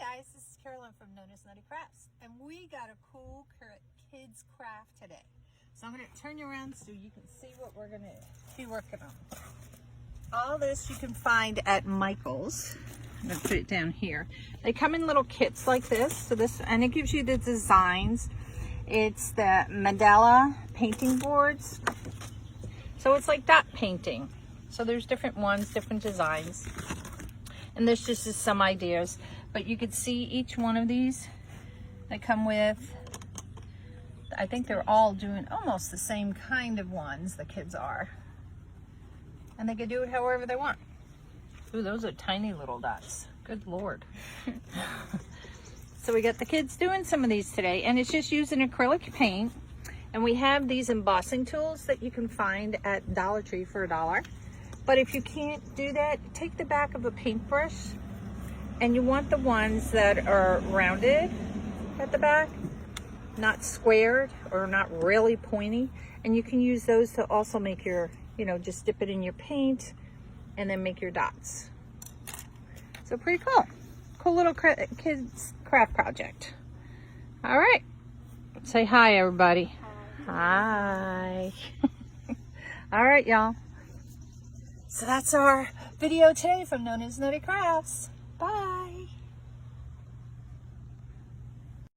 guys, this is Carolyn from Known as Nutty Krafts, and we got a cool kids craft today. So I'm going to turn you around so you can see what we're going to be working on. All this you can find at Michael's. I'm going to put it down here. They come in little kits like this. So this, and it gives you the designs. It's the mandala painting boards. So it's like dot painting. So there's different ones, different designs. And this just is some ideas. But you can see each one of these. They come with, I think they're all doing almost the same kind of ones, the kids are. And they can do it however they want. Ooh, those are tiny little dots. Good Lord. So we got the kids doing some of these today, and it's just using acrylic paint. And we have these embossing tools that you can find at Dollar Tree for $1. But if you can't do that, take the back of a paintbrush, and you want the ones that are rounded at the back, not squared or not really pointy. And you can use those to also make your, just dip it in your paint and then make your dots. So pretty cool. Cool little kids craft project. All right. Say hi, everybody. Hi. All right, y'all. So that's our video today from Known as Nutty Krafts. Bye.